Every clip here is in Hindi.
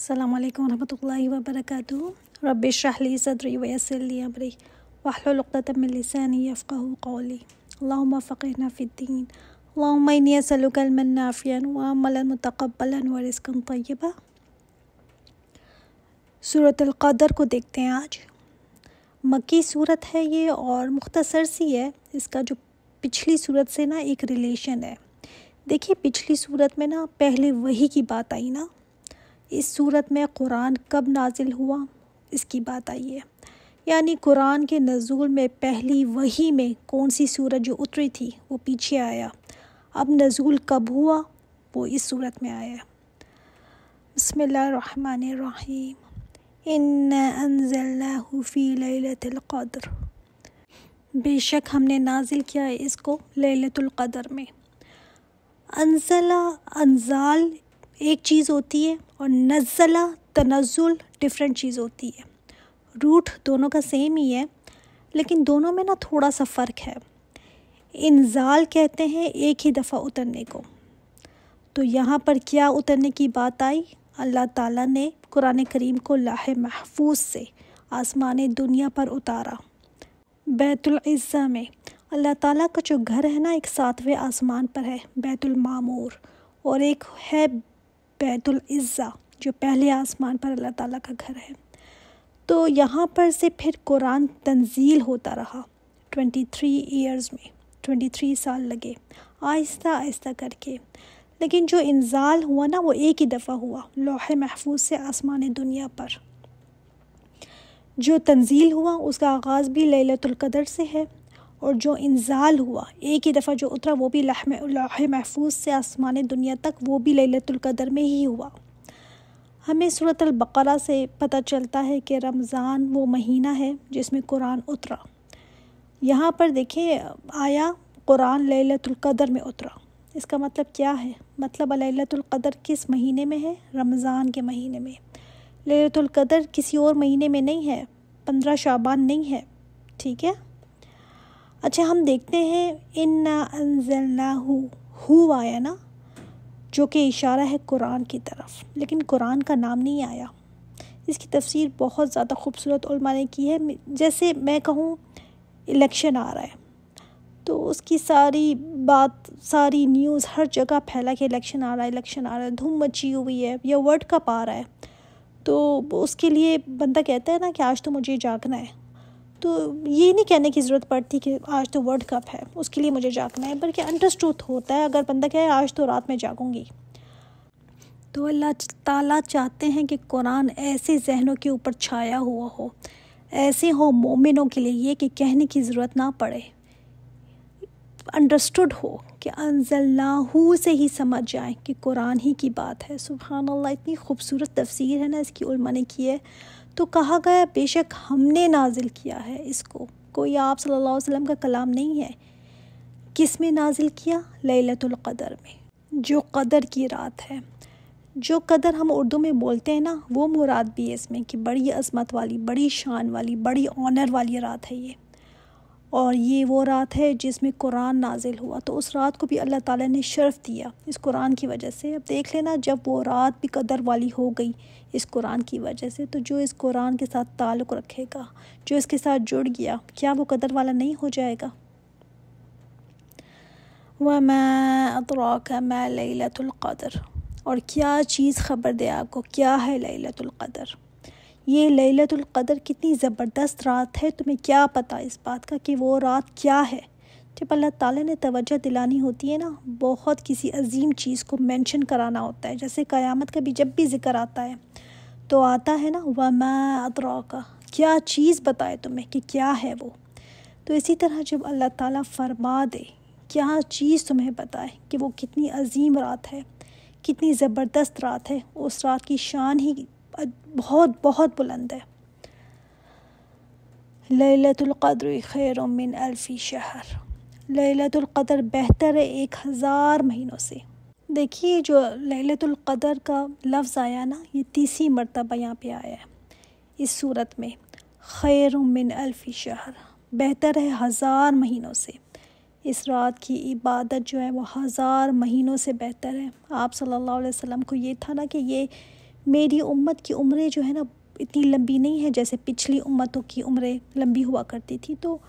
अस्सलामु अलैकुम रहमतुल्लाहि व बरकातुहू। रब्बि इश्रह ली सदरी व यस्सिर ली अमरी वहलुल उक़दतम मिन लिसानी यफ़क़हू क़ौली। अल्लाहुम्मा फ़क़िहना फ़िद्दीन। अल्लाहुम्मा इन्नी असअलुका इल्मन नाफ़िअन व अमलन मुतक़ब्बलन व रिज़्क़न तय्यबा। सूरतुल क़दर को देखते हैं आज। मक्की सूरत है ये और मुख्तसर सी है। इसका जो पिछली सूरत से ना एक रिलेशन है। देखिए पिछली सूरत में ना पहले वही की बात आई ना, इस सूरत में कुरान कब नाजिल हुआ इसकी बात आई है। यानी कुरान के नज़ूल में पहली वही में कौन सी सूरत जो उतरी थी वो पीछे आया। अब नज़ूल कब हुआ वो इस सूरत में आया। बिस्मिल्लाहिर्रहमानिर्रहीम। इन्ना अंज़लनाहु फ़ी लैलतिल क़द्र। बेशक हमने नाजिल किया है इसको लैलतुल क़द्र में। अंज़ला अंज़ाल एक चीज़ होती है और नज़ला तनज़ुल डिफरेंट चीज़ होती है। रूट दोनों का सेम ही है लेकिन दोनों में ना थोड़ा सा फ़र्क है। इंज़ाल कहते हैं एक ही दफ़ा उतरने को। तो यहाँ पर क्या उतरने की बात आई? अल्लाह ताला ने कुरान करीम को लाहे महफूज से आसमान दुनिया पर उतारा। बैतुल इज़्ज़ा में अल्लाह ताला का जो घर है ना एक 7वें आसमान पर है बैतुल मामूर, और एक है बैतुल इज़्ज़ा जो पहले आसमान पर अल्लाह ताला का घर है। तो यहाँ पर से फिर कुरान तंजील होता रहा 23 ईयर्स में, 23 साल लगे आहिस्ता आहिस्ता करके। लेकिन जो इंज़ाल हुआ ना वो एक ही दफ़ा हुआ लौहे महफूज से आसमान दुनिया पर। जो तंजील हुआ उसका आगाज़ भी लैलतुल क़द्र से है, और जो इंज़ाल हुआ एक ही दफ़ा जो उतरा वो भी लौहे महफूज से आसमान दुनिया तक, वो भी लैलतुल क़द्र में ही हुआ। हमें सूरत अल-बक़रा से पता चलता है कि रमज़ान वो महीना है जिसमें कुरान उतरा। यहाँ पर देखें आया कुरान लैलतुल क़द्र में उतरा। इसका मतलब क्या है? मतलब लैलतुल क़द्र किस महीने में है? रमज़ान के महीने में। लैलतुल क़द्र किसी और महीने में नहीं है, 15 शाबान नहीं है, ठीक है। अच्छा हम देखते हैं इन्ना अंज़लनाहु हु आया ना, जो कि इशारा है कुरान की तरफ, लेकिन कुरान का नाम नहीं आया। इसकी तफसीर बहुत ज़्यादा खूबसूरत उलमा ने की है। जैसे मैं कहूँ इलेक्शन आ रहा है तो उसकी सारी बात, सारी न्यूज़ हर जगह फैला के इलेक्शन आ रहा है, धूम मची हुई है, या वर्ल्ड कप आ रहा है। तो उसके लिए बंदा कहता है ना कि आज तो मुझे जागना है। तो ये नहीं कहने की ज़रूरत पड़ती कि आज तो वर्ल्ड कप है उसके लिए मुझे जागना है, बल्कि अंडरस्टूड होता है अगर बंदा कहे आज तो रात में जागूंगी। तो अल्लाह ताला चाहते हैं कि कुरान ऐसे जहनों के ऊपर छाया हुआ हो, ऐसे हो मोमिनों के लिए ये कि कहने की ज़रूरत ना पड़े, अंडरस्टूड हो कि अंज़लनाहु से ही समझ जाए कि कुरान ही की बात है। सुभान अल्लाह, इतनी खूबसूरत तफसीर है ना इसकी उलमा ने की है। तो कहा गया बेशक हमने नाजिल किया है इसको, कोई आप सल्लल्लाहु अलैहि वसल्लम का कलाम नहीं है। किस में नाजिल किया? लैलतुल क़द्र में, जो क़द्र की रात है। जो क़द्र हम उर्दू में बोलते हैं ना वो मुराद भी है इसमें कि बड़ी अज़मत वाली, बड़ी शान वाली, बड़ी ऑनर वाली रात है ये। और ये वो रात है जिसमें कुरान नाजिल हुआ। तो उस रात को भी अल्लाह ताला ने शर्फ़ दिया इस कुरान की वजह से। अब देख लेना जब वो रात भी कदर वाली हो गई इस कुरान की वजह से, तो जो इस कुरान के साथ ताल्लुक़ रखेगा, जो इसके साथ जुड़ गया, क्या वो कदर वाला नहीं हो जाएगा? वमा अदराका मा लैलतुल क़द्र, और क्या चीज़ ख़बर दे आपको क्या है लैलतुल क़द्र। ये लैलतुल क़द्र कितनी ज़बरदस्त रात है, तुम्हें क्या पता इस बात का कि वो रात क्या है। जब अल्लाह ताला ने तवज्जो दिलानी होती है ना, बहुत किसी अजीम चीज़ को मेंशन कराना होता है, जैसे क़यामत का भी जब भी ज़िक्र आता है तो आता है ना वमा अदराका, क्या चीज़ बताए तुम्हें कि क्या है वो। तो इसी तरह जब अल्लाह ताला फरमा दे क्या चीज़ तुम्हें बताए कि वो कितनी अजीम रात है, कितनी ज़बरदस्त रात है, उस रात की शान ही बहुत बहुत बुलंद है। लैलतुल क़द्र खैरुम मिन अल्फ़ि शहर, लैलतुल क़द्र बेहतर है 1000 महीनों से। देखिए जो लैलतुल क़द्र का लफ्ज़ आया ना ये तीसरी मरतबा यहाँ पे आया है इस सूरत में। खैरुम मिन अल्फ़ि शहर, बेहतर है 1000 महीनों से। इस रात की इबादत जो है वो 1000 महीनों से बेहतर है। आप सल्लल्लाहु अलैहि वसल्लम को ये था ना कि ये मेरी उम्मत की उम्रें जो है ना इतनी लंबी नहीं है जैसे पिछली उम्मतों की उम्रें लंबी हुआ करती थी। तो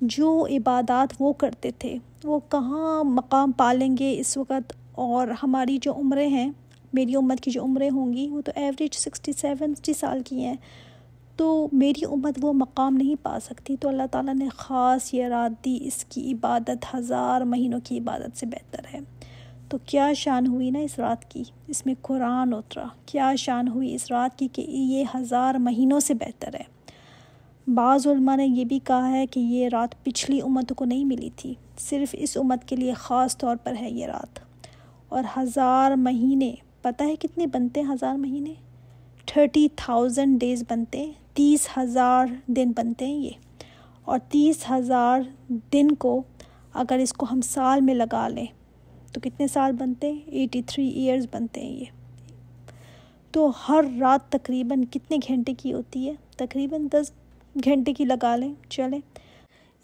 जो इबादत वो करते थे वो कहाँ मकाम पालेंगे इस वक्त। और हमारी जो उम्रें हैं, मेरी उम्मत की जो उम्रें होंगी वो तो एवरेज 60-70 साल की हैं। तो मेरी उम्मत वो मकाम नहीं पा सकती। तो अल्लाह ताला ने ख़ास ये रात दी, इसकी इबादत 1000 महीनों की इबादत से बेहतर है। तो क्या शान हुई ना इस रात की, इसमें कुरान उतरा। क्या शान हुई इस रात की कि ये 1000 महीनों से बेहतर है। बाज़ उलमा ने ये भी कहा है कि ये रात पिछली उम्मतों को नहीं मिली थी, सिर्फ़ इस उम्मत के लिए ख़ास तौर पर है ये रात। और 1000 महीने, पता है कितने बनते हैं 1000 महीने? 30,000 डेज़ बनते हैं, 30,000 दिन बनते हैं ये। और 30,000 दिन को अगर इसको हम साल में लगा लें तो कितने साल बनते हैं? 83 ईयर्स बनते हैं ये। तो हर रात तकरीबन कितने घंटे की होती है? तकरीबन 10 घंटे की लगा लें चलें।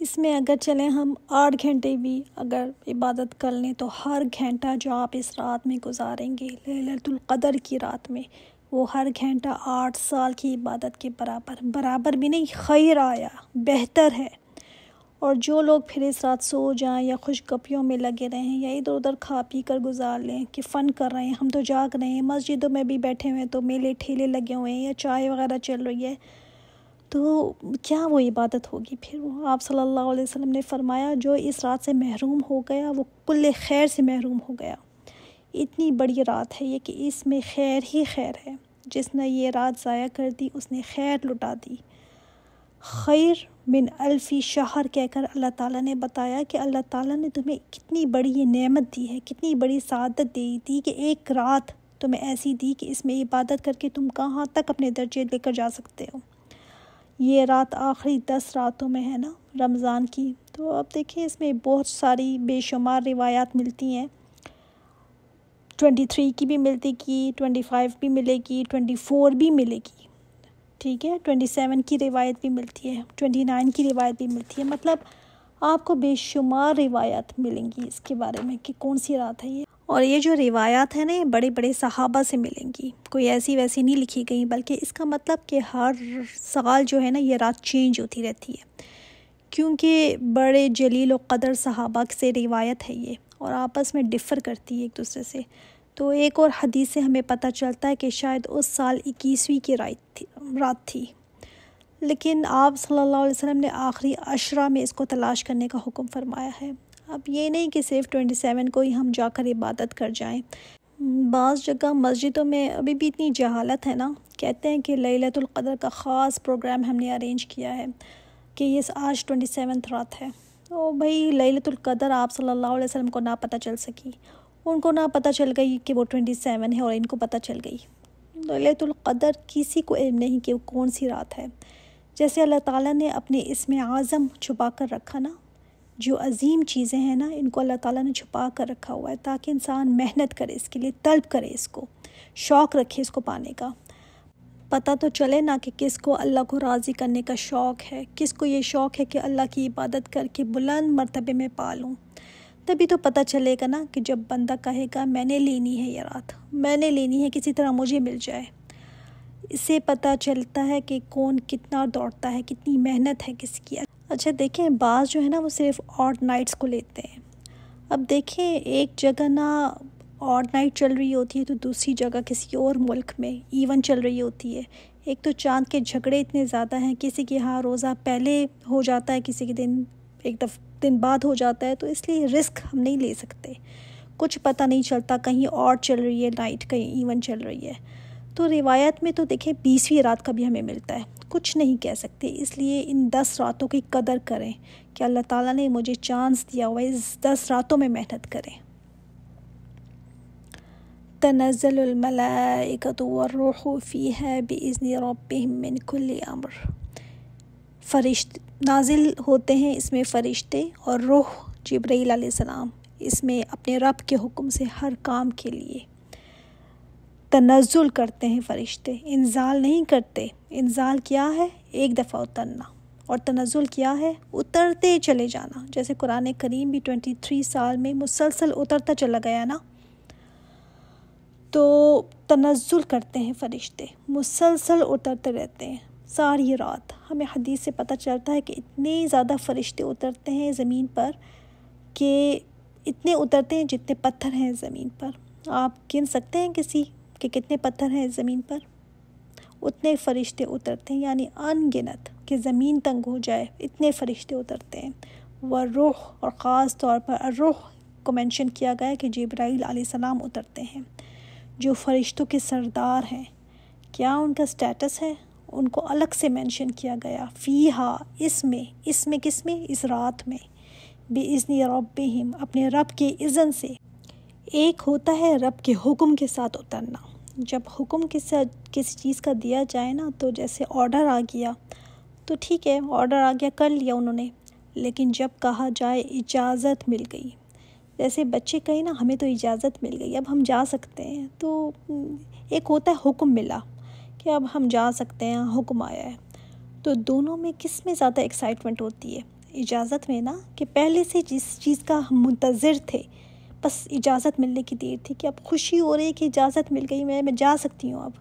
इसमें अगर चलें हम 8 घंटे भी अगर इबादत कर लें तो हर घंटा जो आप इस रात में गुजारेंगे लैलतुल क़द्र की रात में, वो हर घंटा 8 साल की इबादत के बराबर भी नहीं, खैर आया, बेहतर है। और जो लोग फिर इस रात सो जाएं या खुशगपियों में लगे रहें या इधर उधर खा पी कर गुजार लें कि फ़न कर रहे हैं, हम तो जाग रहे हैं, मस्जिदों में भी बैठे हुए हैं तो मेले ठेले लगे हुए हैं या चाय वगैरह चल रही है, तो क्या वो इबादत होगी फिर? वो आप सल्लल्लाहु अलैहि वसल्लम ने फरमाया जो इस रात से महरूम हो गया वो कुल्ले खैर से महरूम हो गया। इतनी बड़ी रात है ये कि इसमें खैर ही खैर है। जिसने ये रात ज़ाया कर दी उसने खैर लुटा दी। खैर मिन अल्फ़ी शहर कहकर अल्लाह ताला ने बताया कि अल्लाह ताला ने तुम्हें कितनी बड़ी ये नेमत दी है, कितनी बड़ी सादत दे दी कि एक रात तुम्हें ऐसी दी कि इसमें इबादत करके तुम कहाँ तक अपने दर्जे लेकर जा सकते हो। ये रात आखिरी 10 रातों में है ना रमज़ान की। तो अब देखिए इसमें बहुत सारी बेशुमार रिवायात मिलती हैं। 23 की भी मिलेगी, 25 भी मिलेगी, 24 भी मिलेगी, ठीक है, 27 की रिवायत भी मिलती है, 29 की रिवायत भी मिलती है। मतलब आपको बेशुमार रिवायात मिलेंगी इसके बारे में कि कौन सी रात है ये। और ये जो रिवायात है ना ये बड़े बड़े सहाबा से मिलेंगी, कोई ऐसी वैसी नहीं लिखी गई, बल्कि इसका मतलब कि हर साल जो है ना ये रात चेंज होती रहती है, क्योंकि बड़े जलील व कदर सहाबा से रिवायत है ये और आपस में डिफ़र करती है एक दूसरे से। तो एक और हदीस से हमें पता चलता है कि शायद उस साल 21वीं की रात थी, लेकिन आप सल्लल्लाहु अलैहि वसल्लम ने आखिरी अशरा में इसको तलाश करने का हुक्म फरमाया है। अब ये नहीं कि सिर्फ 27 को ही हम जाकर इबादत कर जाएं। बाज़ जगह मस्जिदों में अभी भी इतनी जहालत है ना, कहते हैं कि लैलतुल क़द्र का ख़ास प्रोग्राम हमने अरेंज किया है कि ये आज 27 रात है। तो भाई लैलतुल क़द्र आप सल्लल्लाहु अलैहि वसल्लम को ना पता चल सकी, उनको ना पता चल गई कि वो 27 है और इनको पता चल गई। लैलतुल क़द्र किसी को इल्म नहीं कि वो कौन सी रात है। जैसे अल्लाह ताला ने अपने इसमें आज़म छुपा कर रखा ना, जो अजीम चीज़ें हैं ना इनको अल्लाह ताला ने छुपा कर रखा हुआ है ताकि इंसान मेहनत करे इसके लिए, तलब करे इसको, शौक़ रखे इसको पाने का। पता तो चले ना कि किसको अल्लाह को राज़ी करने का शौक़ है, किसको ये शौक़ है कि अल्लाह की इबादत करके बुलंद मर्तबे में पालूं। तभी तो पता चलेगा ना कि जब बंदा कहेगा मैंने लेनी है ये रात, मैंने लेनी है, किसी तरह मुझे मिल जाए। इससे पता चलता है कि कौन कितना दौड़ता है, कितनी मेहनत है किसकी। अच्छा देखें, बाज़ जो है ना वो सिर्फ ऑड नाइट्स को लेते हैं। अब देखें एक जगह ना ऑड नाइट चल रही होती है तो दूसरी जगह किसी और मुल्क में इवन चल रही होती है। एक तो चांद के झगड़े इतने ज़्यादा हैं, किसी के यहाँ रोज़ा पहले हो जाता है, किसी के एक दिन बाद हो जाता है, तो इसलिए रिस्क हम नहीं ले सकते। कुछ पता नहीं चलता, कहीं और चल रही है नाइट, कहीं इवन चल रही है। तो रिवायत में तो देखें 20वीं रात का भी हमें मिलता है, कुछ नहीं कह सकते। इसलिए इन 10 रातों की कदर करें कि अल्लाह ताला ने मुझे चांस दिया हुआ है, इस 10 रातों में मेहनत करें। तनज़्ज़लुल मलाइकतु वर्रूहु फ़ीहा बिइज़्नि रब्बिहिम मिन कुल्लि अम्र। फरिश्ते नाजिल होते हैं इसमें, फ़रिश्ते और रूह जिब्रील अलैहिस्सलाम इसमें अपने रब के हुक्म से हर काम के लिए तनज़्ज़ुल करते हैं फ़रिश्ते, इंज़ाल नहीं करते। इंज़ाल क्या है? एक दफ़ा उतरना, और तनज़्ज़ुल क्या है? उतरते चले जाना। जैसे कुरान करीम भी 23 साल में मुसलसल उतरता चला गया ना। तो तनज़्ज़ुल करते हैं फ़रिश्ते, मुसलसल उतरते रहते हैं सारी रात। हमें हदीस से पता चलता है कि इतने ज़्यादा फ़रिश्ते उतरते हैं ज़मीन पर कि इतने उतरते हैं जितने पत्थर हैं ज़मीन पर। आप गिन सकते हैं किसी के कितने पत्थर हैं ज़मीन पर? उतने फ़रिश्ते उतरते हैं, यानी अनगिनत, कि ज़मीन तंग हो जाए इतने फ़रिश्ते उतरते हैं। व रूह, और ख़ास तौर पर रूह को मेंशन किया गया है कि जिब्राईल अलैहिस्सलाम उतरते हैं, जो फ़रिश्तों के सरदार हैं। क्या उनका स्टेटस है? उनको अलग से मेंशन किया गया। फ़ीहा, इसमें किसमें? इस रात में। बिइज़्नि रब्बिहिम, अपने रब के इज़्न से। एक होता है रब के हुक्म के साथ उतरना। जब हुक्म किसी चीज़ का दिया जाए ना, तो जैसे ऑर्डर आ गया तो ठीक है, ऑर्डर आ गया, कर लिया उन्होंने। लेकिन जब कहा जाए इजाज़त मिल गई, जैसे बच्चे कहें ना हमें तो इजाज़त मिल गई, अब हम जा सकते हैं, तो एक होता है हुक्म मिला कि अब हम जा सकते हैं, हुक्म आया है। तो दोनों में किस में ज़्यादा एक्साइटमेंट होती है? इजाज़त में ना, कि पहले से जिस चीज़ का हम मुंतज़िर थे, बस इजाज़त मिलने की देर थी, कि अब खुशी हो रही है कि इजाज़त मिल गई, मैं जा सकती हूँ अब।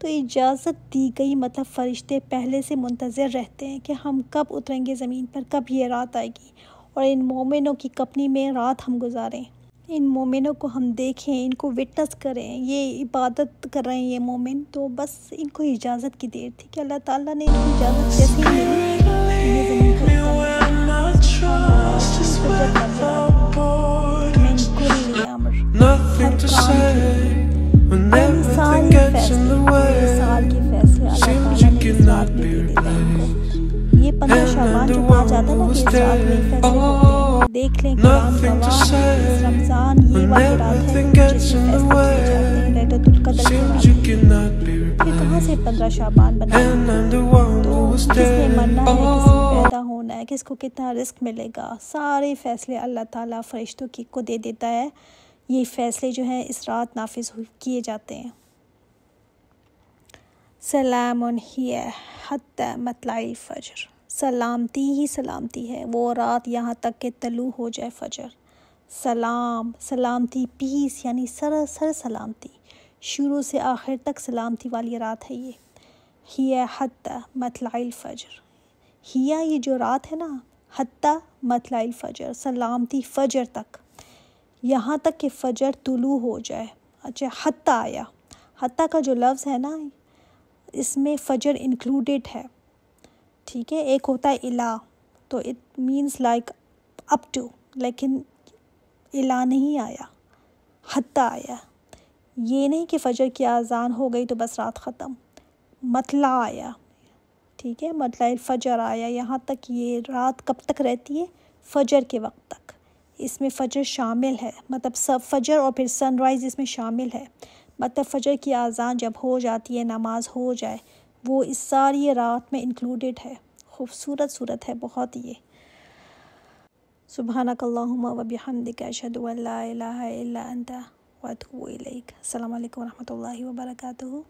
तो इजाज़त दी गई, मतलब फ़रिश्ते पहले से मुंतज़िर रहते हैं कि हम कब उतरेंगे ज़मीन पर, कब ये रात आएगी और इन मोमिनों की कंपनी में रात हम गुजारें, इन मोमिनों को हम देखें, इनको विटनेस करें, ये इबादत कर रहे हैं ये मोमिन। तो बस इनको इजाज़त की देर थी कि अल्लाह ताला ने इनको इजाज़त जैसे ही मिली ये ज़मीन पर ये 15 शाबान जो कहा जाता है ना कि इस रात में फैसले होते हैं, देख लें कुरान गवाह है, रमज़ान ये वाली रात है जिसमें फैसले किए जाते हैं, लैलतुल कद्र की रात है। फिर कहाँ से 15 शाबान बनाएंगे? तो किसने मरना है, किसने पैदा होना है, किसको कितना रिस्क मिलेगा, सारे फैसले अल्लाह ताला फरिश्तों को दे देता है। ये फ़ैसले जो हैं इस रात नाफिज किए जाते हैं। सलामुन हिय हत्ता मतलाइल फ़ज्र, सलामती ही सलामती है वो रात यहाँ तक के तलू हो जाए फ़जर। सलाम, सलामती, पीस, यानी सरासर सलामती, शुरू से आखिर तक सलामती वाली रात है ये। हिय हत्ता मतलाइल फ़ज्र, हिया ये जो रात है ना, हत्ता मतलाइल फ़ज्र, सलामती फ़जर तक, यहाँ तक कि फ़जर तुलू हो जाए। अच्छा, हत्ता आया, हत्ता का जो लफ्ज़ है ना, इसमें फ़जर इंक्लूडेड है, ठीक है। एक होता है इला, तो it means like up to, लेकिन इला नहीं आया, हत्ता आया। ये नहीं कि फ़जर की आज़ान हो गई तो बस रात ख़त्म। मतला आया, ठीक है, मतला फ़जर आया, यहाँ तक ये रात कब तक रहती है? फ़जर के वक्त तक। इसमें फ़जर शामिल है, मतलब सब फ़जर और फिर सनराइज़ इसमें शामिल है। मतलब फ़जर की आज़ान जब हो जाती है, नमाज हो जाए, वो इस सारी रात में इंक्लूडेड है। खूबसूरत सूरत है बहुत ये। सुब्हानकल्लाहुम्मा व बिहम्दिका अशहदु अन ला इलाहा इल्ला अंता व अतूबु इलैक। अस्सलामु अलैकुम व रहमतुल्लाहि व बरकातुहू।